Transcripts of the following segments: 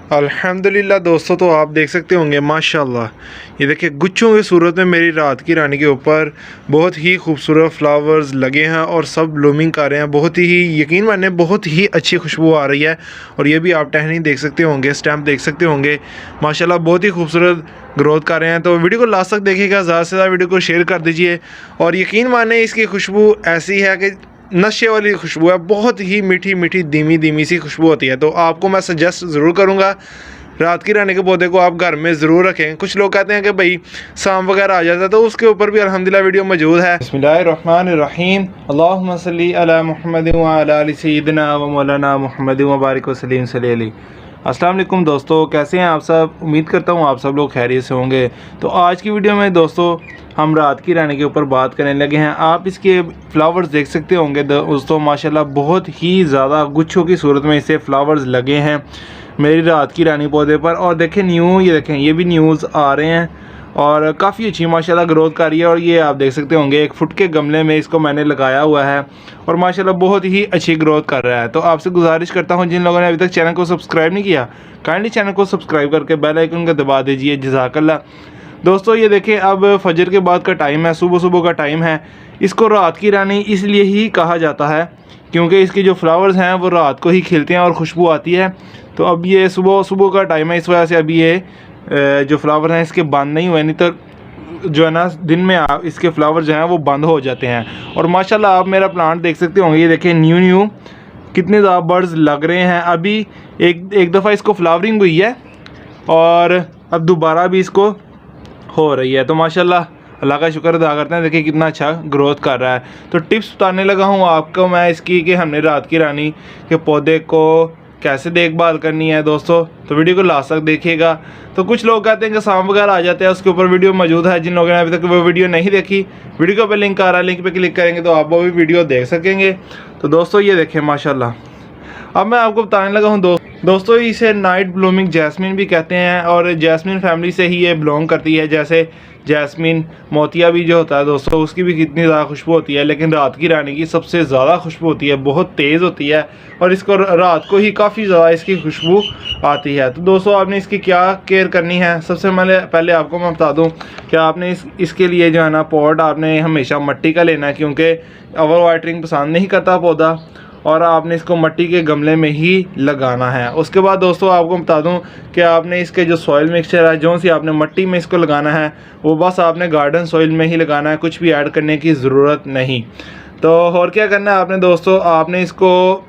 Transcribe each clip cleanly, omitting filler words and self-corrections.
अल्हम्दुलिल्लाह दोस्तों, तो आप देख सकते होंगे माशाल्लाह, ये देखिए गुच्छों की सूरत में मेरी रात की रानी के ऊपर बहुत ही खूबसूरत फ्लावर्स लगे हैं और सब ब्लूमिंग कर रहे हैं। बहुत ही यकीन माने बहुत ही अच्छी खुशबू आ रही है। और ये भी आप टहनी देख सकते होंगे, स्टैम्प देख सकते होंगे, माशाल्लाह बहुत ही खूबसूरत ग्रोथ कर रहे हैं। तो वीडियो को लास्ट तक देखिएगा, ज़्यादा से ज़्यादा वीडियो को शेयर कर दीजिए। और यकीन माने इसकी खुशबू ऐसी है कि नशे वाली खुशबू है, बहुत ही मीठी मीठी धीमी धीमी सी खुशबू होती है। तो आपको मैं सजेस्ट ज़रूर करूँगा रात की रानी के पौधे को आप घर में ज़रूर रखें। कुछ लोग कहते हैं कि भाई सांप वगैरह आ जाता है, तो उसके ऊपर भी अल्हम्दुलिल्लाह वीडियो मौजूद है। बिस्मिल्लाहिर्रहमानिर्रहीम, अल्लाहुम्मा सल्ली अला मुहम्मद व अला आलि सय्यिदिना व मौलाना मुहम्मद व बारिक वसल्लिम सल्लल्लाहु। अस्सलाम वालेकुम दोस्तों, कैसे हैं आप सब? उम्मीद करता हूँ आप सब लोग खैरियत से होंगे। तो आज की वीडियो में दोस्तों हम रात की रानी के ऊपर बात करने लगे हैं। आप इसके फ्लावर्स देख सकते होंगे दोस्तों, माशाल्लाह बहुत ही ज़्यादा गुच्छों की सूरत में इसे फ्लावर्स लगे हैं मेरी रात की रानी पौधे पर। और देखें ये देखें, ये भी न्यूज़ आ रहे हैं और काफ़ी अच्छी माशाल्लाह ग्रोथ कर रही है। और ये आप देख सकते होंगे 1 फुट के गमले में इसको मैंने लगाया हुआ है और माशाल्लाह बहुत ही अच्छी ग्रोथ कर रहा है। तो आपसे गुजारिश करता हूं, जिन लोगों ने अभी तक चैनल को सब्सक्राइब नहीं किया, काइंडली चैनल को सब्सक्राइब करके बेल आइकन को दबा दीजिए। जज़ाकल्लाह। दोस्तों ये देखें, अब फजर के बाद का टाइम है, सुबह सुबह का टाइम है। इसको रात की रानी इसलिए ही कहा जाता है क्योंकि इसके जो फ्लावर्स हैं वो रात को ही खिलते हैं और खुशबू आती है। तो अब ये सुबह सुबह का टाइम है, इस वजह से अभी ये जो फ्लावर हैं इसके बंद नहीं हुए, नहीं तो जो है ना दिन में इसके फ्लावर जो हैं वो बंद हो जाते हैं। और माशाल्लाह आप मेरा प्लांट देख सकते होंगे, ये देखें न्यू कितने ज़्यादा बर्ड्स लग रहे हैं। अभी एक दफ़ा इसको फ्लावरिंग हुई है और अब दोबारा भी इसको हो रही है। तो माशाल्लाह अल्लाह का शुक्र अदा करते हैं। देखिए कितना अच्छा ग्रोथ कर रहा है। तो टिप्स बताने लगा हूँ आपको मैं इसकी कि हमने रात की रानी के पौधे को कैसे देखभाल करनी है दोस्तों। तो वीडियो को लास्ट तक देखिएगा। तो कुछ लोग कहते हैं कि सांप वगैरह आ जाते हैं, उसके ऊपर वीडियो मौजूद है। जिन लोगों ने अभी तक वो वीडियो नहीं देखी, वीडियो पे लिंक आ रहा है, लिंक पे क्लिक करेंगे तो आप वो भी वीडियो देख सकेंगे। तो दोस्तों ये देखें माशाल्लाह, अब मैं आपको बताने लगा हूँ दोस्तों इसे नाइट ब्लूमिंग जैस्मिन भी कहते हैं और जैस्मिन फैमिली से ही ये बिलोंग करती है। जैसे जैस्मिन मोतिया भी जो होता है दोस्तों, उसकी भी कितनी ज़्यादा खुशबू होती है, लेकिन रात की रानी की सबसे ज़्यादा खुशबू होती है, बहुत तेज़ होती है और इसको रात को ही काफ़ी ज़्यादा इसकी खुशबू आती है। तो दोस्तों आपने इसकी क्या केयर करनी है, सबसे पहले आपको मैं बता दूं कि आपने इसके लिए जो है ना पॉट आपने हमेशा मिट्टी का लेना है, क्योंकि ओवर वाटरिंग पसंद नहीं करता पौधा, और आपने इसको मिट्टी के गमले में ही लगाना है। उसके बाद दोस्तों आपको बता दूं कि आपने इसके जो सॉइल मिक्सचर है, जो सी आपने मिट्टी में इसको लगाना है, वो बस आपने गार्डन सॉइल में ही लगाना है, कुछ भी ऐड करने की ज़रूरत नहीं। तो और क्या करना है आपने दोस्तों, आपने इसको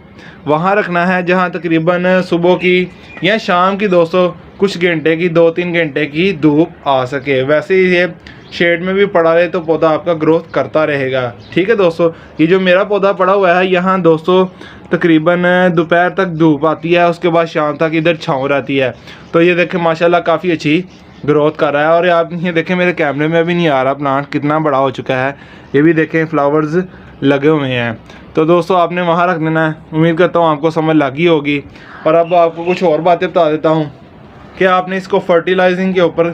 वहाँ रखना है जहाँ तकरीबन सुबह की या शाम की दोस्तों कुछ घंटे की 2-3 घंटे की धूप आ सके। वैसे ही ये शेड में भी पड़ा रहे तो पौधा आपका ग्रोथ करता रहेगा। ठीक है दोस्तों, ये जो मेरा पौधा पड़ा हुआ है यहाँ दोस्तों तकरीबन दोपहर तक धूप आती है, उसके बाद शाम तक इधर छाँव रहती है। तो ये देखें माशाल्लाह काफ़ी अच्छी ग्रोथ कर रहा है। और आप ये देखें मेरे कैमरे में भी नहीं आ रहा, प्लांट कितना बड़ा हो चुका है। ये भी देखें फ्लावर्स लगे हुए हैं। तो दोस्तों आपने वहाँ रख देना है। उम्मीद करता हूँ आपको समझ लगी होगी। और अब आपको कुछ और बातें बता देता हूँ कि आपने इसको फर्टिलाइजिंग के ऊपर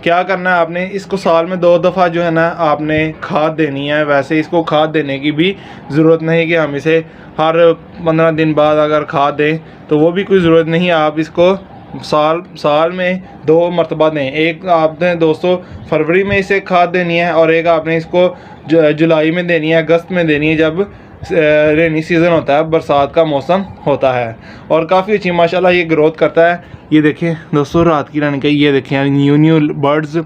क्या करना है। आपने इसको साल में 2 दफ़ा जो है ना आपने खाद देनी है। वैसे इसको खाद देने की भी ज़रूरत नहीं कि हम इसे हर 15 दिन बाद अगर खाद दें, तो वो भी कोई ज़रूरत नहीं है। आप इसको साल में 2 मरतबा दें। एक आपने दोस्तों फरवरी में इसे खाद देनी है और एक आपने इसको जुलाई में देनी है, अगस्त में देनी है, जब रेनी सीज़न होता है, बरसात का मौसम होता है। और काफ़ी अच्छी माशाल्लाह ये ग्रोथ करता है। ये देखें दोस्तों रात की रानी का, ये देखें न्यू बर्ड्स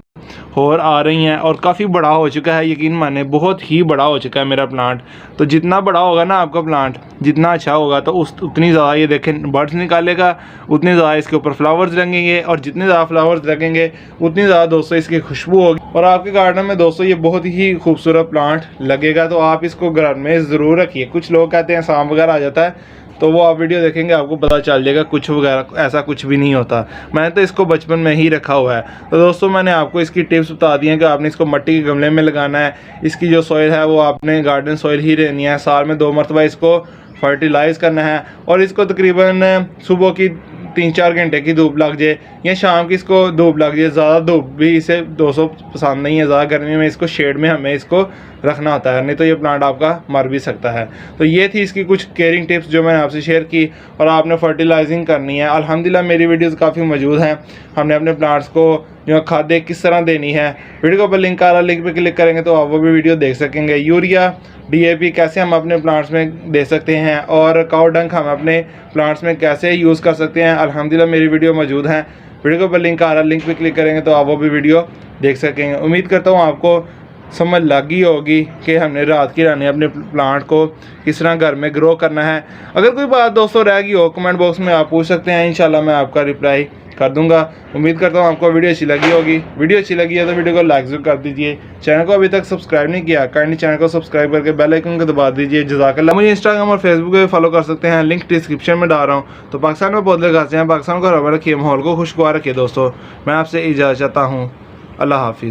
और आ रही हैं और काफ़ी बड़ा हो चुका है। यकीन माने बहुत ही बड़ा हो चुका है मेरा प्लांट। तो जितना बड़ा होगा ना आपका प्लांट, जितना अच्छा होगा, तो उतनी ज़्यादा ये देखें बर्ड्स निकालेगा, उतने ज़्यादा इसके ऊपर फ्लावर्स लगेंगे और जितने ज़्यादा फ्लावर्स लगेंगे उतनी ज़्यादा दोस्तों इसकी खुशबू होगी। और आपके गार्डन में दोस्तों ये बहुत ही खूबसूरत प्लांट लगेगा। तो आप इसको घर में ज़रूर रखिए। कुछ लोग कहते हैं सांप वगैरह आ जाता है, तो वो आप वीडियो देखेंगे आपको पता चल जाएगा, कुछ वगैरह ऐसा कुछ भी नहीं होता। मैंने तो इसको बचपन में ही रखा हुआ है। तो दोस्तों मैंने आपको इसकी टिप्स बता दी हैं कि आपने इसको मिट्टी के गमले में लगाना है। इसकी जो सॉइल है वो आपने गार्डन सॉइल ही रहनी है। साल में 2 मरतबा इसको फर्टिलाइज़ करना है और इसको तकरीबन सुबह की 3-4 घंटे की धूप लग जाए या शाम की इसको धूप लग जाए, ज़्यादा धूप भी इसे 200 पसंद नहीं है, ज़्यादा गर्मी में इसको शेड में हमें इसको रखना होता है, नहीं तो ये प्लांट आपका मर भी सकता है। तो ये थी इसकी कुछ केयरिंग टिप्स जो मैंने आपसे शेयर की। और आपने फर्टिलाइजिंग करनी है, अल्हम्दुलिल्लाह मेरी वीडियोस काफ़ी मौजूद हैं। हमने अपने प्लांट्स को जो खादें किस तरह देनी है, वीडियो के ऊपर लिंक आ रहा है, लिंक पे क्लिक करेंगे तो आप वो भी वीडियो देख सकेंगे। यूरिया, DAP कैसे हम अपने प्लांट्स में दे सकते हैं और काउ डंक हम अपने प्लांट्स में कैसे यूज़ कर सकते हैं, अल्हम्दुलिल्लाह मेरी वीडियो मौजूद हैं। वीडियो के ऊपर लिंक आ रहा है, लिंक पे क्लिक करेंगे तो आप वो भी वीडियो देख सकेंगे। उम्मीद करता हूँ आपको समझ लगी होगी कि हमने रात की रानी अपने प्लांट को किस तरह घर में ग्रो करना है। अगर कोई बात दोस्तों रह गई हो कमेंट बॉक्स में आप पूछ सकते हैं, इंशाल्लाह मैं आपका रिप्लाई कर दूंगा। उम्मीद करता हूँ आपको वीडियो अच्छी लगी होगी। वीडियो अच्छी लगी है तो वीडियो को लाइक जरूर कर दीजिए। चैनल को अभी तक सब्सक्राइब नहीं किया, काइंडली चैनल को सब्सक्राइब करके बेल आइकन को दबा दीजिए। जज़ाकल्लाह। मुझे इंस्टाग्राम और फेसबुक पे फॉलो कर सकते हैं, लिंक डिस्क्रिप्शन में डाल रहा हूँ। तो पाकिस्तान में पौधे लगाते हैं, पाकिस्तान को हरा भरा रखिए, माहौल को खुशगवार रखिए। दोस्तों मैं आपसे इजाज़त चाहता हूँ, अल्लाह हाफिज़।